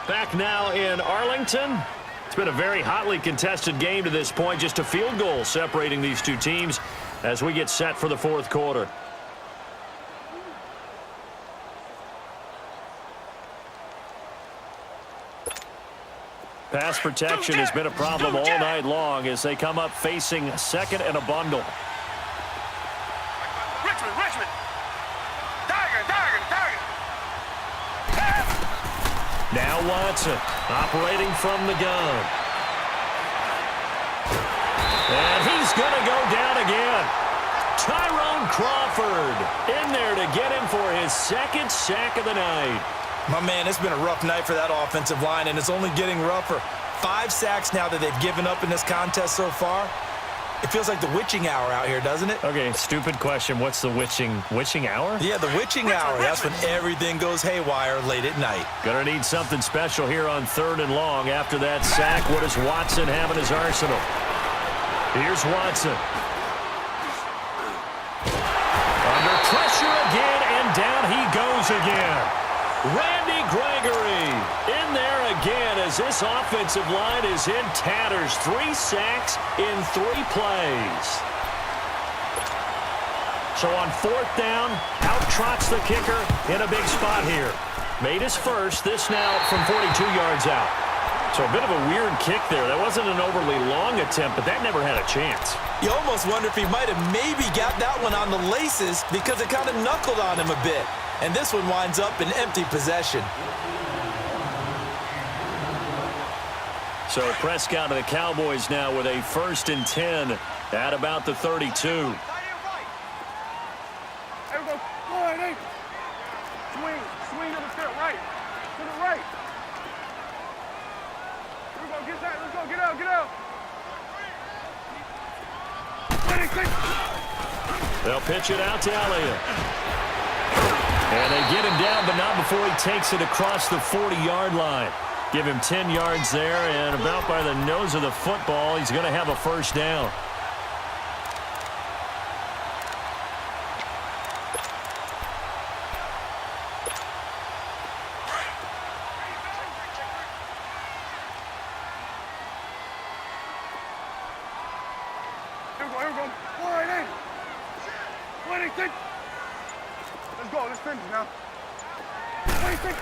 Back now in Arlington. It's been a very hotly contested game to this point. Just a field goal separating these two teams as we get set for the fourth quarter. Pass protection has been a problem all night long as they come up facing second and a bundle. Richmond. Tiger. Now Watson operating from the gun. And he's going to go down again. Tyrone Crawford in there to get him for his second sack of the night. My man, it's been a rough night for that offensive line, and it's only getting rougher. 5 sacks now that they've given up in this contest so far. It feels like the witching hour out here, doesn't it? Okay, stupid question. What's the witching hour? Yeah, the witching hour. That's when everything goes haywire late at night. Gonna need something special here on 3rd and long. After that sack, what does Watson have in his arsenal? Here's Watson. Under pressure again, and down he goes again. Randy Gregory in there again as this offensive line is in tatters. 3 sacks in 3 plays. So on 4th down, out trots the kicker in a big spot here. Made his first, this now from 42 yards out. So a bit of a weird kick there. That wasn't an overly long attempt, but that never had a chance. You almost wonder if he might have maybe got that one on the laces because it kind of knuckled on him a bit. And this one winds up in empty possession. So Prescott and the Cowboys now with a 1st and 10 at about the 32. There we go. Swing to the field, right. To the right. Here we go, get that. Let's go, get out. They'll pitch it out to Elliott. And they get him down, but not before he takes it across the 40-yard line. Give him 10 yards there, and about by the nose of the football, he's going to have a 1st down. Here we go. Pull right in. 26. Let's go. Let's finish now. 26.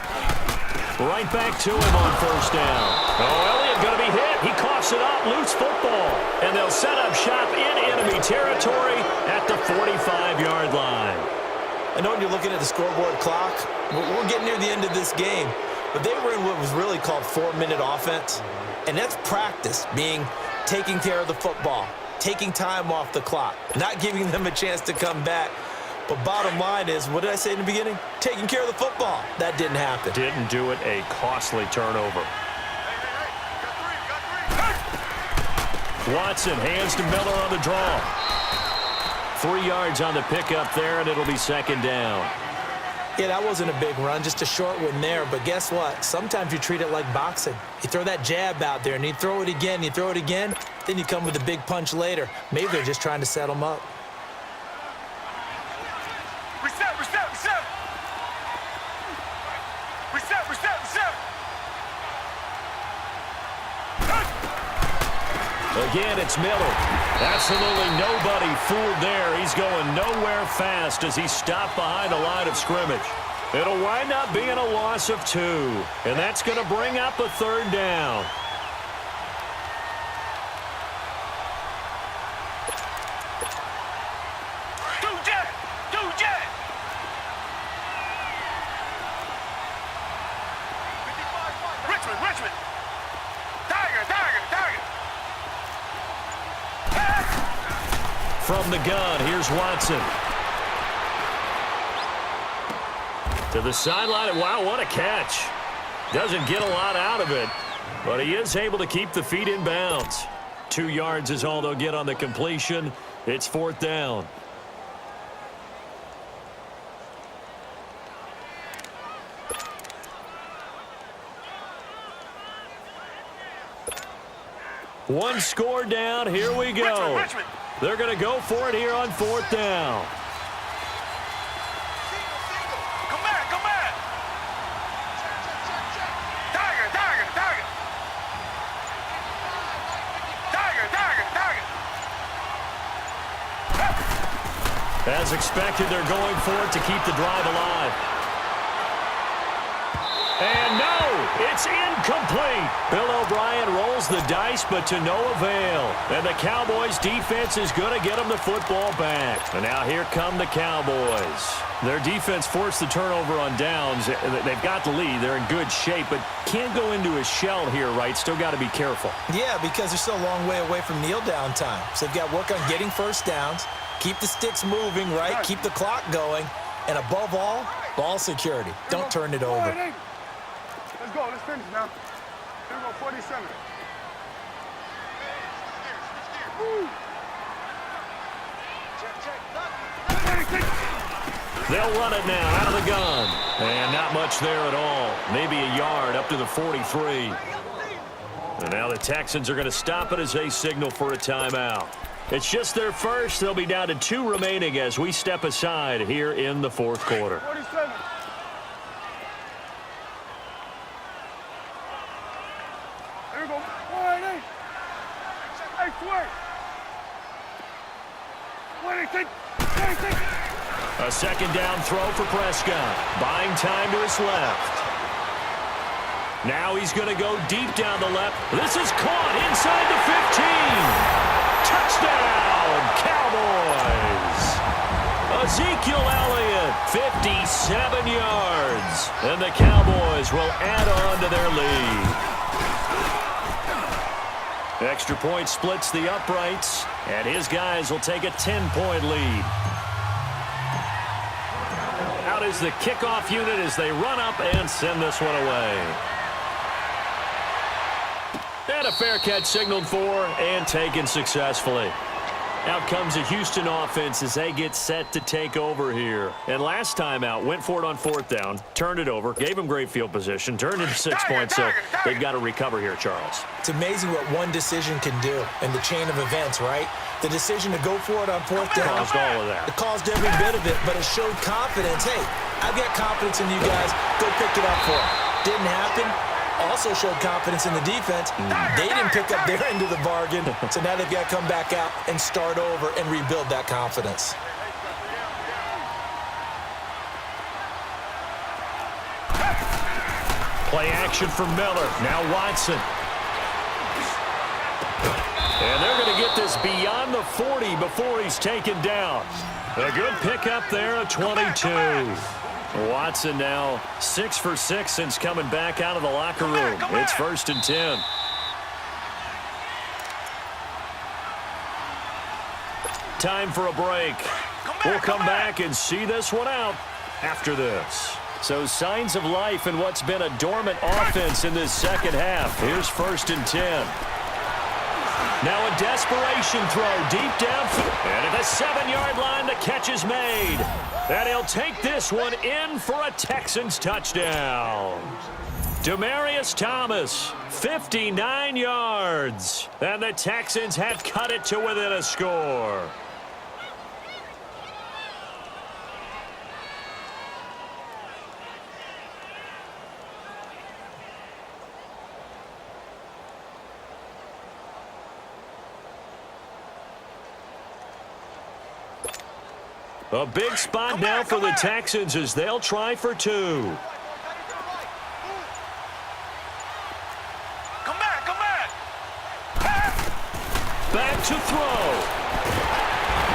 Right back to him on 1st down. Oh, Elliott going to be hit. He coughs it up. Loose football. And they'll set up shop in enemy territory at the 45-yard line. I know when you're looking at the scoreboard clock, we're getting near the end of this game. But they were in what was really called 4-minute offense. And that's practice, being taking care of the football, taking time off the clock, not giving them a chance to come back. But bottom line is, what did I say in the beginning? Taking care of the football. That didn't happen. Didn't do it. A costly turnover. Watson hands to Miller on the draw. 3 yards on the pickup there, and it'll be 2nd down. Yeah, that wasn't a big run, just a short one there. But guess what? Sometimes you treat it like boxing. You throw that jab out there, and you throw it again, then you come with a big punch later. Maybe they're just trying to set them up. Again, it's Miller. Absolutely nobody fooled there. He's going nowhere fast as he's stopped behind the line of scrimmage. It'll wind up being a loss of 2, and that's going to bring up a 3rd down. Richmond. Tiger. From the gun, here's Watson. To the sideline. Wow, what a catch. Doesn't get a lot out of it, but he is able to keep the feet in bounds. 2 yards is all they'll get on the completion. It's 4th down. One score down. Here we go. Richmond. They're going to go for it here on 4th down. Come back. Tiger. As expected, they're going for it to keep the drive alive. And no, it's incomplete. Bill O'Brien rolls the dice, but to no avail. And the Cowboys' defense is going to get them the football back. And now here come the Cowboys. Their defense forced the turnover on downs. They've got the lead. They're in good shape, but can't go into a shell here, right? Still got to be careful. Yeah, because they're still a long way away from kneel down time. So they've got to work on getting first downs, keep the sticks moving, right? Keep the clock going. And above all, ball security. Don't turn it over. Let's go. Let's finish now. Here we go, 47. Woo. They'll run it now out of the gun. And not much there at all. Maybe a yard up to the 43. And now the Texans are going to stop it as they signal for a timeout. It's just their first. They'll be down to 2 remaining as we step aside here in the fourth quarter. 47. Here we go. 188. Hey, swing. 26. 26. A second down throw for Prescott. Buying time to his left. Now he's going to go deep down the left. This is caught inside the 15. Touchdown, Cowboys. Ezekiel Elliott, 57 yards. And the Cowboys will add on to their lead. Extra point splits the uprights, and his guys will take a 10-point lead. Out is the kickoff unit as they run up and send this one away. And a fair catch signaled for and taken successfully. Out comes the Houston offense as they get set to take over here. And last time out, went for it on fourth down, turned it over, gave them great field position, turned into 6 points, so they've got to recover here, Charles. It's amazing what one decision can do in the chain of events, right? The decision to go for it on fourth down. Caused all of that. It caused every bit of it, but it showed confidence. Hey, I've got confidence in you guys. Go pick it up for it. Didn't happen. Also showed confidence in the defense. They didn't pick up their end of the bargain, so now they've got to come back out and start over and rebuild that confidence. Play action for Miller. Now Watson. And they're going to get this beyond the 40 before he's taken down. A good pickup there at 22. Watson now 6 for 6 since coming back out of the locker room. It's 1st and 10. Time for a break. We'll come back and see this one out after this. So signs of life in what's been a dormant offense in this second half. Here's 1st and 10. Now a desperation throw deep downfield. And at the 7-yard line, the catch is made. And he'll take this one in for a Texans touchdown. Demaryius Thomas, 59 yards. And the Texans have cut it to within a score. A big spot now for the Texans as they'll try for 2. Come back. Back to throw.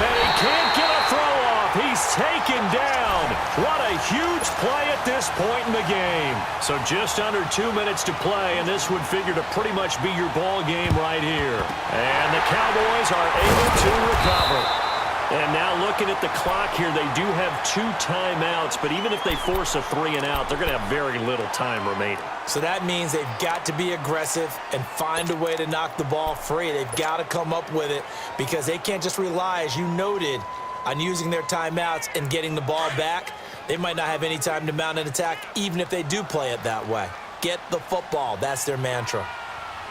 And he can't get a throw off. He's taken down. What a huge play at this point in the game. So just under 2 minutes to play, and this would figure to pretty much be your ball game right here. And the Cowboys are able to recover. And now looking at the clock here, they do have 2 timeouts, but even if they force a 3-and-out, they're going to have very little time remaining. So that means they've got to be aggressive and find a way to knock the ball free. They've got to come up with it because they can't just rely, as you noted, on using their timeouts and getting the ball back. They might not have any time to mount an attack, even if they do play it that way. Get the football. That's their mantra.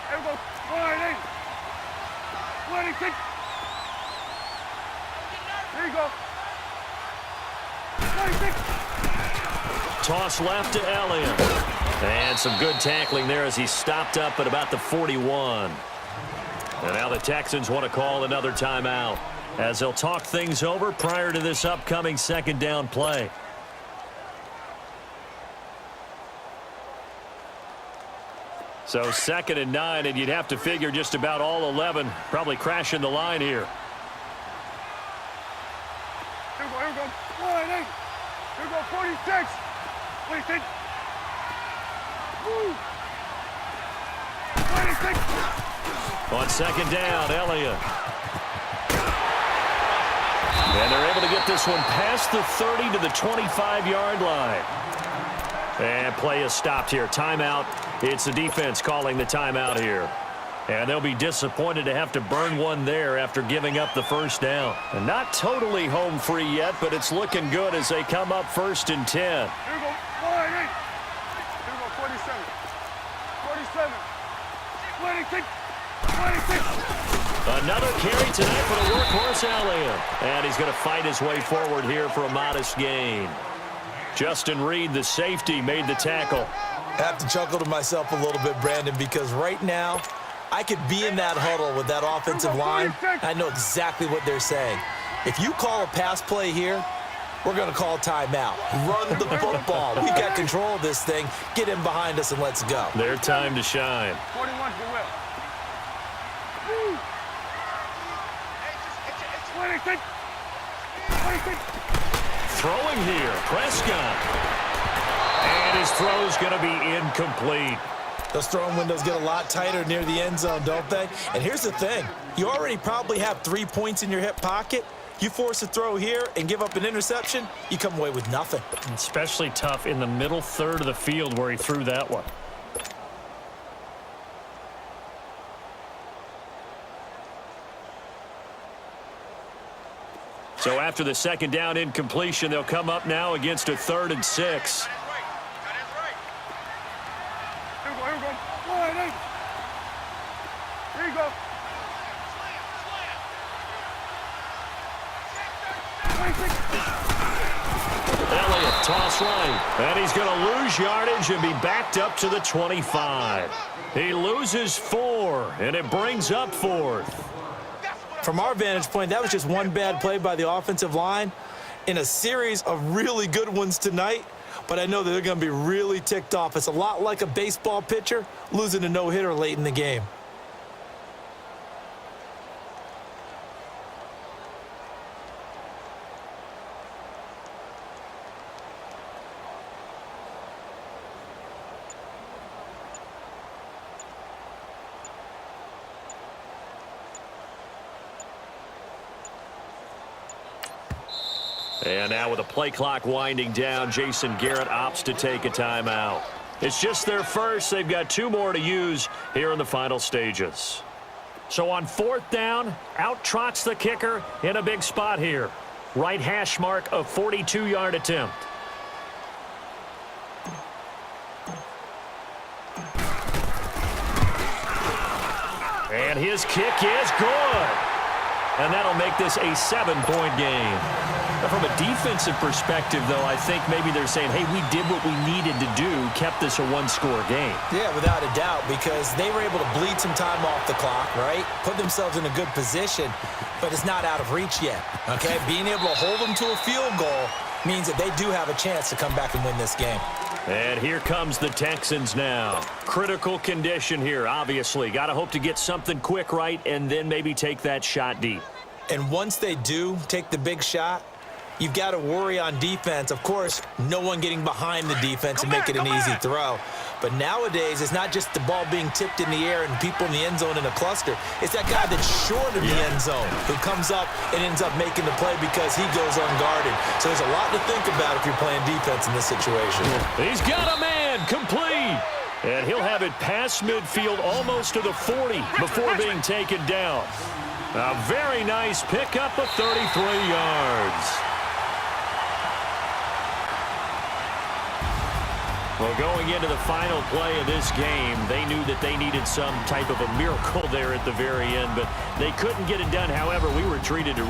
Here we go. 188. 26. There you go. 26. Toss left to Elliott. And some good tackling there as he stopped up at about the 41. And now the Texans want to call another timeout. as they'll talk things over prior to this upcoming second down play. So 2nd and 9, and you'd have to figure just about all 11 probably crashing the line here. Here we go. 1, 8. Here we go, 46. 46. Woo. 26. On 2nd down, Elliott. And they're able to get this one past the 30 to the 25-yard line. And play is stopped here. Timeout. It's the defense calling the timeout here. And they'll be disappointed to have to burn one there after giving up the first down. And not totally home free yet, but it's looking good as they come up 1st and 10. Here we go. 1, 8. Here we go, 47. 47. 26. 26. Another carry tonight for the workhorse Elliott. And he's going to fight his way forward here for a modest gain. Justin Reed, the safety, made the tackle. I have to chuckle to myself a little bit, Brandon, because right now I could be in that huddle with that offensive line. I know exactly what they're saying. If you call a pass play here, we're going to call timeout. Run the football. We've got control of this thing. Get in behind us and let's go. Their time to shine. 41 for Will. 26. 26. Throwing here, Prescott. And his throw's going to be incomplete. Those throwing windows get a lot tighter near the end zone, don't they? And here's the thing. You already probably have 3 points in your hip pocket. You force a throw here and give up an interception, you come away with nothing. Especially tough in the middle third of the field where he threw that one. So after the 2nd down incompletion, they'll come up now against a 3rd and 6. Here we go. Here we go. 1, 8. Here you go. 26. Elliott, toss right. And he's going to lose yardage and be backed up to the 25. He loses 4, and it brings up 4th. From our vantage point, that was just one bad play by the offensive line in a series of really good ones tonight, but I know that they're going to be really ticked off. It's a lot like a baseball pitcher losing a no-hitter late in the game. And now with the play clock winding down, Jason Garrett opts to take a timeout. It's just their first. They've got 2 more to use here in the final stages. So on 4th down, out trots the kicker in a big spot here. Right hash mark, a 42-yard attempt. And his kick is good. And that'll make this a 7-point game. From a defensive perspective, though, I think maybe they're saying, hey, we did what we needed to do, kept this a 1-score game. Yeah, without a doubt, because they were able to bleed some time off the clock, right? Put themselves in a good position, but it's not out of reach yet, okay? Being able to hold them to a field goal means that they do have a chance to come back and win this game. And here comes the Texans now. Critical condition here, obviously. Got to hope to get something quick right and then maybe take that shot deep. And once they do take the big shot, you've got to worry on defense. Of course, no one getting behind the defense and make it an easy throw. But nowadays, it's not just the ball being tipped in the air and people in the end zone in a cluster. It's that guy that's short of the end zone who comes up and ends up making the play because he goes unguarded. So there's a lot to think about if you're playing defense in this situation. He's got a man, complete. And he'll have it past midfield almost to the 40 before being taken down. A very nice pickup of 33 yards. Well, going into the final play of this game, they knew that they needed some type of a miracle there at the very end, but they couldn't get it done. However, we were treated to